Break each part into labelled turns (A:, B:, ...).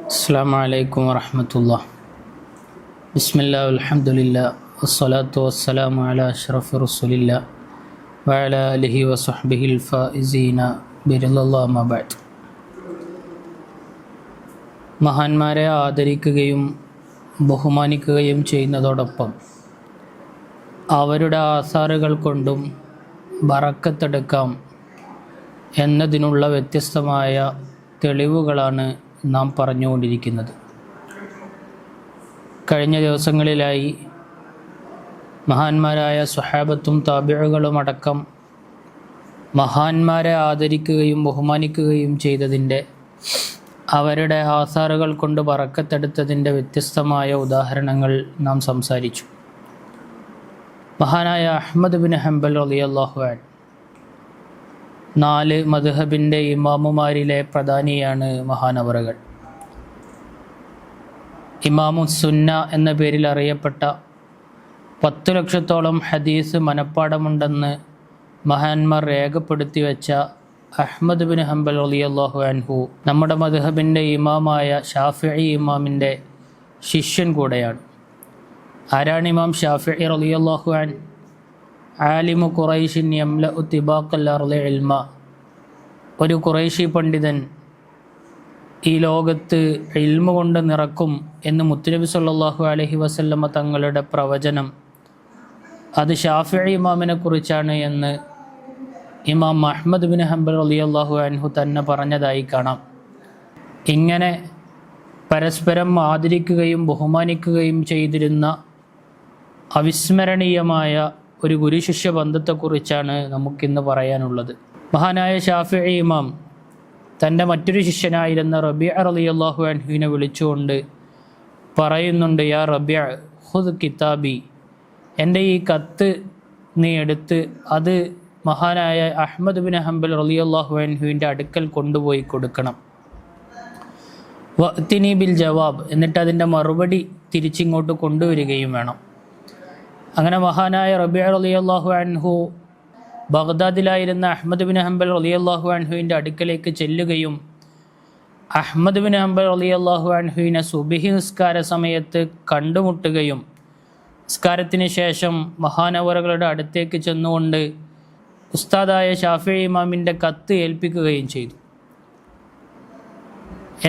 A: അസ്സലാമു അലൈക്കും വറഹ്മത്തുള്ളാഹി. ബിസ്മില്ലാഹി വൽഹംദുലില്ലാഹി വസ്സലാത്തു വസ്സലാമു അലാ അഷ്റഫി റസൂലില്ലാഹി വഅലാ ആലിഹി വസഹ്ബിഹിൽ ഫായിസീന ബിറിളല്ലാഹി അമ്മാ ബഅദ്. മഹാന്മാരെ ആദരിക്കുകയും ബഹുമാനിക്കുകയും ചെയ്യുന്നതോടൊപ്പം അവരുടെ ആസാറുകൾ കൊണ്ടും ബറക്കത്തെടുക്കാം എന്നതിനുള്ള വ്യത്യസ്തമായ തെളിവുകളാണ് നാം പറഞ്ഞുകൊണ്ടിരിക്കുന്നത്. കഴിഞ്ഞ ദിവസങ്ങളിലായി മഹാന്മാരായ സ്വഹാബത്തും താബിഉകളും അടക്കം മഹാന്മാരെ ആദരിക്കുകയും ബഹുമാനിക്കുകയും ചെയ്തതിൻ്റെ, അവരുടെ ആസാറുകൾ കൊണ്ട് ബറക്കത്തെടുത്തതിൻ്റെ വ്യത്യസ്തമായ ഉദാഹരണങ്ങൾ നാം സംസാരിച്ചു. മഹാനായ അഹ്മദ് ബിൻ ഹംബൽ റളിയല്ലാഹു അൻഹു 4 മദ്ഹബിൻ്റെ ഇമാമുമാരിലെ പ്രധാനിയാണ് മഹാനവറുകൾ. ഇമാമുസ്സുന്ന എന്ന പേരിൽ അറിയപ്പെട്ട 10 ലക്ഷത്തോളം ഹദീസ് മനപ്പാടമുണ്ടെന്ന് മഹാന്മാർ രേഖപ്പെടുത്തി വെച്ച അഹ്മദ് ബിൻ ഹംബൽ റളിയല്ലാഹു അൻഹു നമ്മുടെ മദ്ഹബിൻ്റെ ഇമാമായ ഷാഫിഈ ഇമാമിൻ്റെ ശിഷ്യൻ കൂടെയാണ്. ആരാണ് ഇമാം ഷാഫിഈ റളിയല്ലാഹു അൻഹു? ആലിമു ഖുറൈശിൻ യംലഉ തിബാഖൽ അർളി ഇൽമ. ഒരു ഖുറൈശി പണ്ഡിതൻ ഈ ലോകത്ത് ഇൽമ കൊണ്ട് നിറക്കും എന്ന് മുത്തുനബി സല്ലല്ലാഹു അലൈഹി വസല്ലമ തങ്ങളുടെ പ്രവചനം, അത് ഷാഫിഈ ഇമാമിനെ കുറിച്ചാണ് എന്ന് ഇമാം അഹ്മദ് ബിൻ ഹംബൽ റളിയല്ലാഹു അൻഹു തന്നെ പറഞ്ഞതായി കാണാം. ഇങ്ങനെ പരസ്പരം ആദരിക്കുകയും ബഹുമാനിക്കുകയും ചെയ്തിരുന്ന അവിസ്മരണീയമായ ഒരു ഗുരുശിഷ്യ ബന്ധത്തെക്കുറിച്ചാണ് നമുക്കിന്ന് പറയാനുള്ളത്. മഹാനായ ഷാഫിഈ ഇമാം തൻ്റെ മറ്റൊരു ശിഷ്യനായിരുന്ന റബീഅ റളിയല്ലാഹു അൻഹുവിനെ വിളിച്ചുകൊണ്ട് പറയുന്നുണ്ട്, യാ റബീഅ ഖുദ് കിതാബി, എൻ്റെ ഈ കത്ത് നീ എടുത്ത് അത് മഹാനായ അഹ്മദ് ബിൻ ഹംബൽ റളിയല്ലാഹു അൻഹുവിൻ്റെ അടുക്കൽ കൊണ്ടുപോയി കൊടുക്കണം. വഅ്തിനി ബിൽ ജവാബ്, എന്നിട്ട് അതിൻ്റെ മറുപടി തിരിച്ചിങ്ങോട്ട് കൊണ്ടുവരികയും വേണം. അങ്ങനെ മഹാനായ റബീഅ റളിയല്ലാഹു അൻഹു ബഗ്ദാദിലായിരുന്ന അഹ്മദ് ബിൻ ഹംബൽ റളിയല്ലാഹു അൻഹുവിൻ്റെ അടുക്കലേക്ക് ചെല്ലുകയും അഹ്മദ് ബിൻ ഹംബൽ റളിയല്ലാഹു അൻഹുവിനെ സുബ്ഹി നിസ്കാര സമയത്ത് കണ്ടുമുട്ടുകയും നിസ്കാരത്തിന് ശേഷം മഹാനവറുകളുടെ അടുത്തേക്ക് ചെന്നുകൊണ്ട് ഉസ്താദായ ഷാഫിഈ ഇമാമിൻ്റെ കത്ത് ഏൽപ്പിക്കുകയും ചെയ്തു.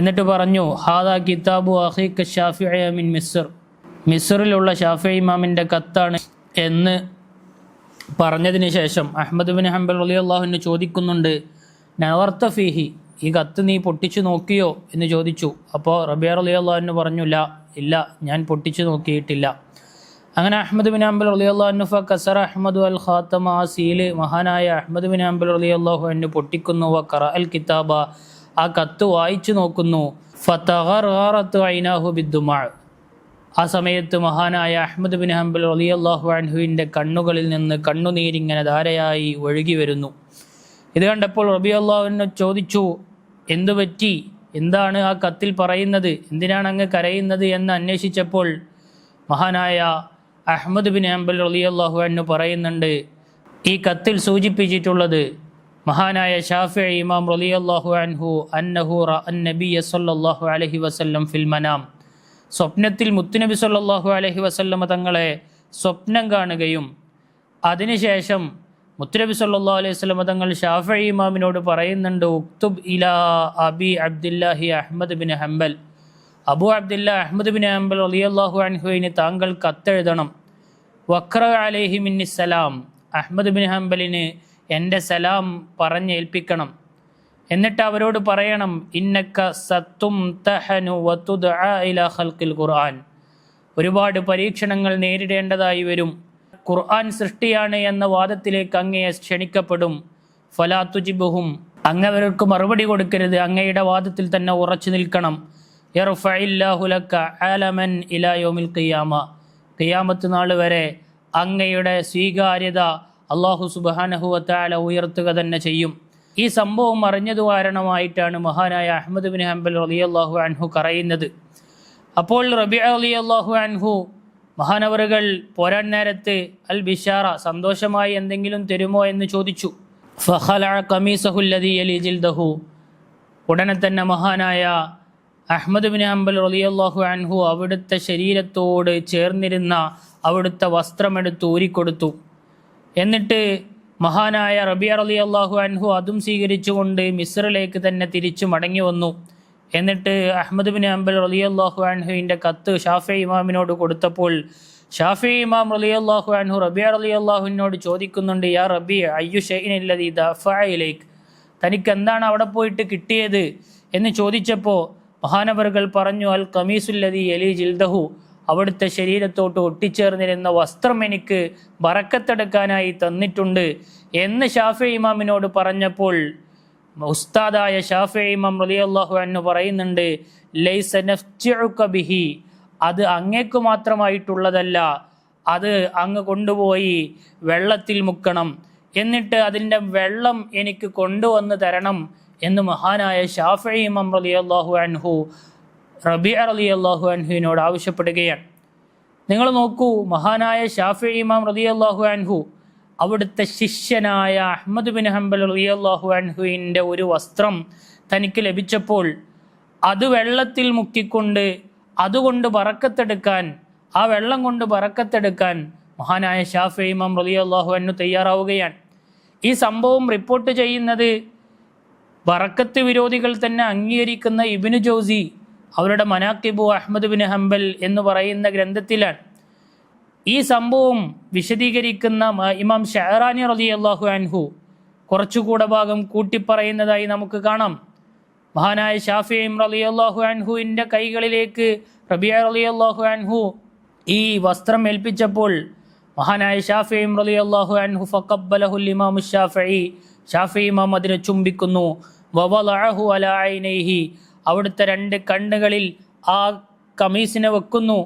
A: എന്നിട്ട് പറഞ്ഞു, ഹാദാ കിതാബു അഖീക ഷാഫിഈ മിൻ മിസ്ർ, മിസ്റിലുള്ള ഷാഫിഈ ഇമാമിൻ്റെ കത്താണ് എന്ന് പറഞ്ഞതിന് ശേഷം അഹ്മദ് ബിൻ ഹംബൽ റളിയല്ലാഹു അൻഹു ചോദിക്കുന്നുണ്ട്, നവർത ഫീഹി, ഈ കത്ത് നീ പൊട്ടിച്ചു നോക്കിയോ എന്ന് ചോദിച്ചു. അപ്പോൾ റബീഅ റളിയല്ലാഹു അൻഹു പറഞ്ഞു, ഇല്ല, ഞാൻ പൊട്ടിച്ചു നോക്കിയിട്ടില്ല. അങ്ങനെ അഹ്മദ് ബിൻ ഹംബൽ റളിയല്ലാഹു അൻഹു ഫകസറ അഹ്മദു അൽ ഖാതമ, ആ സീല് മഹാനായ അഹ്മദ് ബിൻ ഹംബൽ റളിയല്ലാഹു അൻഹു പൊട്ടിക്കുന്നു. വഖറഅൽ കിതാബ, ആ കത്ത് വായിച്ചു നോക്കുന്നു. ഫതഗററത് ഐനാഹു ബിദ്ദുമാ, ആ സമയത്ത് മഹാനായ അഹ്മദ് ബിൻ ഹംബൽ റളിയല്ലാഹു അൻഹുവിൻ്റെ കണ്ണുകളിൽ നിന്ന് കണ്ണുനീരിങ്ങനെ ധാരയായി ഒഴുകി വരുന്നു. ഇത് കണ്ടപ്പോൾ റളിയല്ലാഹു അൻഹു ചോദിച്ചു, എന്തു പറ്റി, എന്താണ് ആ കത്തിൽ പറയുന്നത്, എന്തിനാണ് അങ്ങ് കരയുന്നത് എന്ന് അന്വേഷിച്ചപ്പോൾ മഹാനായ അഹ്മദ് ബിൻ ഹംബൽ റളിയല്ലാഹു അൻഹു പറയുന്നുണ്ട്, ഈ കത്തിൽ സൂചിപ്പിച്ചിട്ടുള്ളത് മഹാനായ ഷാഫിഈ ഇമാം റളിയല്ലാഹു അൻഹു അന്നഹു റഅൻ നബിയ സല്ലല്ലാഹു അലൈഹി വസല്ലം ഫിൽ മനാം, സ്വപ്നത്തിൽ മുത്തുനബി സല്ലല്ലാഹു അലൈഹി വസല്ലമ തങ്ങളെ സ്വപ്നം കാണുകയും അതിനുശേഷം മുത്തുനബി സല്ലല്ലാഹു അലൈഹി വസല്ലമ തങ്ങൾ ഷാഫിഈ ഇമാമിനോട് പറയുന്നുണ്ട്, ഉക്തുബ് ഇലാ അബി അബ്ദുല്ലാഹി Ahmad bin Hanbal, Abu Abdullah Ahmad bin Hanbal റളിയല്ലാഹു അൻഹുവിന് താങ്കൾ കത്തെഴുതണം. വഖ്റ അലൈഹി മിന്നി സലാം, അഹ്മദ് ബിൻ ഹംബലിന് എൻ്റെ സലാം പറഞ്ഞേൽപ്പിക്കണം. എന്നിട്ട് അവരോട് പറയണം, ഇന്നക സതുംതഹനു വതുദ്അ ഇലാ ഖൽഖിൽ ഖുർആൻ, ഒരുപാട് പരീക്ഷണങ്ങൾ നേരിടേണ്ടതായി വരും, ഖുർആൻ സൃഷ്ടിയാണ് എന്ന വാദത്തിലേക്ക് അങ്ങയെ ക്ഷണിക്കപ്പെടും. ഫലാ തുജിബുഹും, അങ്ങവർക്ക് മറുപടി കൊടുക്കരുത്, അങ്ങയുടെ വാദത്തിൽ തന്നെ ഉറച്ചു നിൽക്കണം. യർഫഇല്ലാഹു ലക അലമൻ ഇലാ യൗമിൽ ഖിയാമ, ഖിയാമത്ത് നാൾ വരെ അങ്ങയുടെ സ്വീകാര്യത അല്ലാഹു സുബ്ഹാനഹു വ തആല ഉയർത്തുക തന്നെ ചെയ്യും. ഈ സംഭവം അറിഞ്ഞതു കാരണമായിട്ടാണ് മഹാനായ അഹ്മദ് ബിൻ ഹംബൽ റളിയല്ലാഹു അൻഹു കരയുന്നത്. അപ്പോൾ റബീഅ റളിയല്ലാഹു അൻഹു മഹാനവറുകൾ പോരാൻ നേരത്ത് അൽ ബിഷാറ, സന്തോഷമായി എന്തെങ്കിലും തരുമോ എന്ന് ചോദിച്ചു. ഫഖലഅ ഖമീസഹു അല്ലദീ യലീ ജിൽദഹു, ഉടനെ തന്നെ മഹാനായ അഹ്മദ് ബിൻ ഹംബൽ റളിയല്ലാഹു അൻഹു അവിടുത്തെ ശരീരത്തോട് ചേർന്നിരുന്ന അവിടുത്തെ വസ്ത്രമെടുത്ത് ഊരിക്കൊടുത്തു. എന്നിട്ട് മഹാനായ റബിയ റളിയല്ലാഹു അൻഹു അതും സ്വീകരിച്ചുകൊണ്ട് മിസ്റിലേക്ക് തന്നെ തിരിച്ചു മടങ്ങി വന്നു. എന്നിട്ട് അഹ്മദ് ബിൻ ഹംബൽ റളിയല്ലാഹു അൻഹുവിൻ്റെ കത്ത് ഷാഫിഈ ഇമാമിനോട് കൊടുത്തപ്പോൾ ഷാഫിഈ ഇമാം റളിയല്ലാഹു അൻഹു റബിയ റളിയല്ലാഹുവിനോട് ചോദിക്കുന്നുണ്ട്, യാ റബിയ അയ്യു ഷൈഇനില്ലദീ ദഫഅ ഇലൈക്, തനിക്ക് എന്താണ് അവിടെ പോയിട്ട് കിട്ടിയത് എന്ന് ചോദിച്ചപ്പോൾ മഹാനവറുകൾ പറഞ്ഞു, അൽ ഖമീസുല്ലദീ യലീ ജിൽദഹു, അവിടുത്തെ ശരീരത്തോട്ട് ഒട്ടിച്ചേർന്നിരുന്ന വസ്ത്രം എനിക്ക് ബറക്കത്തെടുക്കാനായി തന്നിട്ടുണ്ട് എന്ന് ഷാഫിഈ ഇമാമിനോട് പറഞ്ഞപ്പോൾ ഉസ്താദായ ഷാഫിഈ ഇമാം റളിയല്ലാഹു അൻഹു പറയുന്നുണ്ട്, ലൈസ നഫ്ജിഉക ബിഹി, അത് അങ്ങേക്ക് മാത്രമായിട്ടുള്ളതല്ല, അത് അങ്ങ് കൊണ്ടുപോയി വെള്ളത്തിൽ മുക്കണം, എന്നിട്ട് അതിൻ്റെ വെള്ളം എനിക്ക് കൊണ്ടുവന്ന് തരണം എന്ന് മഹാനായ ഷാഫിഈ ഇമാം റളിയല്ലാഹു അൻഹു റബീഅ റളിയല്ലാഹു അൻഹുവിനോട് ആവശ്യപ്പെടുകയാണ്. നിങ്ങൾ നോക്കൂ, മഹാനായ ഷാഫിഈ ഇമാം റളിയല്ലാഹു അൻഹു അവിടുത്തെ ശിഷ്യനായ അഹ്മദ് ബിൻ ഹംബൽ റളിയല്ലാഹു അൻഹുവിൻ്റെ ഒരു വസ്ത്രം തനിക്ക് ലഭിച്ചപ്പോൾ അത് വെള്ളത്തിൽ മുക്കിക്കൊണ്ട് അതുകൊണ്ട് ബറക്കത്തെടുക്കാൻ, ആ വെള്ളം കൊണ്ട് ബറക്കത്തെടുക്കാൻ മഹാനായ ഷാഫിഈ ഇമാം റളിയല്ലാഹു അൻഹു തയ്യാറാവുകയാണ്. ഈ സംഭവം റിപ്പോർട്ട് ചെയ്യുന്നത് ബറക്കത്ത് വിരോധികൾ തന്നെ അംഗീകരിക്കുന്ന ഇബ്നു ജൗസി അവരുടെ മനാഖിബു അഹ്മദ് ബിൻ ഹംബൽ എന്ന് പറയുന്ന ഗ്രന്ഥത്തിലാണ്. ഈ സംഭവം വിശദീകരിക്കുന്ന ഇമാം ഷഅറാനി റളിയല്ലാഹു അൻഹു കുറച്ചുകൂടെ ഭാഗം കൂട്ടിപ്പറയുന്നതായി നമുക്ക് കാണാം. മഹാനായ ഷാഫിഈ റളിയല്ലാഹു അൻഹുവിൻ്റെ കൈകളിലേക്ക് റബീഅ റളിയല്ലാഹു അൻഹു ഈ വസ്ത്രം ഏൽപ്പിച്ചപ്പോൾ മഹാനായ ഷാഫിഈ റളിയല്ലാഹു അൻഹു ഫഖബ്ബലഹുൽ ഇമാം ഷാഫിഈ, ഷാഫിഈ ഇമാം അതിനെ ചുംബിക്കുന്നു. വവളഅഹു അലാ ഐനൈഹി, അവിടുത്തെ രണ്ട് കണ്ണുകളിൽ ആ കമീസിനെ വെക്കുന്നു.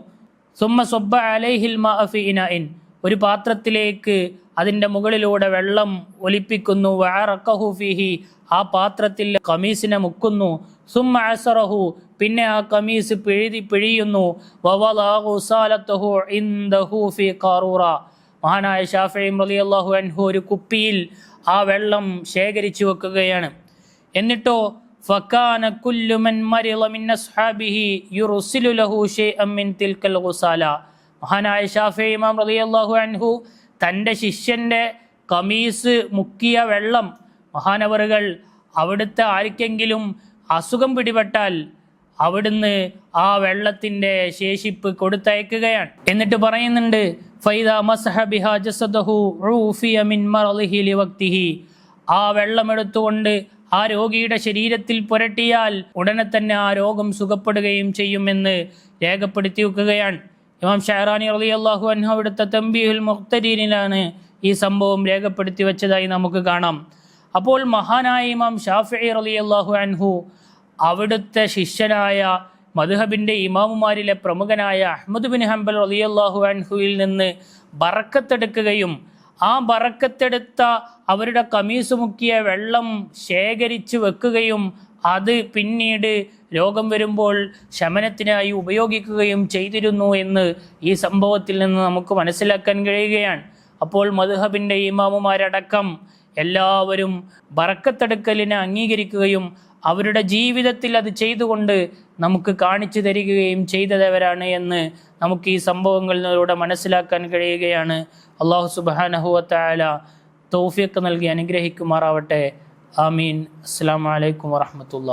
A: സുമ്മ സബ്ബ അലൈഹിൽ മാഅ ഫീ ഇനാഇൻ, ഒരു പാത്രത്തിലേക്ക് അതിൻ്റെ മുകളിലൂടെ വെള്ളം ഒലിപ്പിക്കുന്നു. വഅറഖഹു ഫീഹി, ആ പാത്രത്തിൽ കമീസിനെ മുക്കുന്നു. സുമ്മ അസറഹു, പിന്നെ ആ കമീസ് പിഴിയുന്നു. വവളഅ ഉസാലതഹു ഇൻദഹു ഫീ ഖാറൂറ, മഹാനായ ഷാഫിഈ റളിയല്ലാഹു അൻഹു ഒരു കുപ്പിയിൽ ആ വെള്ളം ശേഖരിച്ചു വെക്കുകയാണ്. എന്നിട്ടോ ഫകാന കുല്ലു മൻ മരിള മിൻ അസ്ഹാബിഹി യുർസിലു ലഹു ശൈഅൻ മിൻ തിൽക്കൽ ഗുസാല, മഹാനായ ഷാഫിഈ ഇമാം റളിയല്ലാഹു അൻഹു തൻ്റെ ശിഷ്യൻ്റെ കമീസ് മുക്കിയ വെള്ളം മഹാനവറുകൾ അവിടുത്തെ ആർക്കെങ്കിലും അസുഖം പിടിപെട്ടാൽ അവിടുന്ന് ആ വെള്ളത്തിൻ്റെ ശേഷിപ്പ് കൊടുത്തയക്കുകയാണ്. എന്നിട്ട് പറയുന്നുണ്ട്, ഫൈദാ മസഹ ബിഹാ ജസദഹു ഉഫിയ മിൻ മറളിഹി ലിവക്തിഹി, ആ വെള്ളമെടുത്തുകൊണ്ട് ആ രോഗിയുടെ ശരീരത്തിൽ പുരട്ടിയാൽ ഉടനെ തന്നെ ആ രോഗം സുഖപ്പെടുകയും ചെയ്യുമെന്ന് രേഖപ്പെടുത്തി വെക്കുകയാണ്. ഇമാം ഷഅറാനി റളിയല്ലാഹു അൻഹു അവിടുത്തെ തംബീഹുൽ മുഖ്തരീനിലാണ് ഈ സംഭവം രേഖപ്പെടുത്തി വെച്ചതായി നമുക്ക് കാണാം. അപ്പോൾ മഹാനായ ഇമാം ഷാഫിഈ റളിയല്ലാഹു അൻഹു അവിടുത്തെ ശിഷ്യനായ മദ്ഹബിൻ്റെ ഇമാമുമാരിലെ പ്രമുഖനായ അഹ്മദ് ബിൻ ഹംബൽ റളിയല്ലാഹു അൻഹുവിൽ നിന്ന് ബറക്കത്തെടുക്കുകയും ആ ബറക്കത്തെടുത്ത അവരുടെ കമീസ് മുക്കിയ വെള്ളം ശേഖരിച്ച് വെക്കുകയും അത് പിന്നീട് രോഗം വരുമ്പോൾ ശമനത്തിനായി ഉപയോഗിക്കുകയും ചെയ്തിരുന്നു എന്ന് ഈ സംഭവത്തിൽ നിന്ന് നമുക്ക് മനസ്സിലാക്കാൻ കഴിയുകയാണ്. അപ്പോൾ മദ്ഹബിൻ്റെ ഇമാമുമാരടക്കം എല്ലാവരും ബറക്കത്തെടുക്കലിനെ അംഗീകരിക്കുകയും അവരുടെ ജീവിതത്തിൽ അത് ചെയ്തുകൊണ്ട് നമുക്ക് കാണിച്ചു തരികയും ചെയ്തവരാണ് എന്ന് നമുക്ക് ഈ സംഭവങ്ങളിലൂടെ മനസ്സിലാക്കാൻ കഴിയുകയാണ്. അല്ലാഹു സുബ്ഹാനഹു വ തആല തൗഫീഖ് നൽകി അനുഗ്രഹിക്കുമാറാവട്ടെ. ആമീൻ. അസ്സലാമു അലൈക്കും വറഹ്മത്തുള്ളാഹി.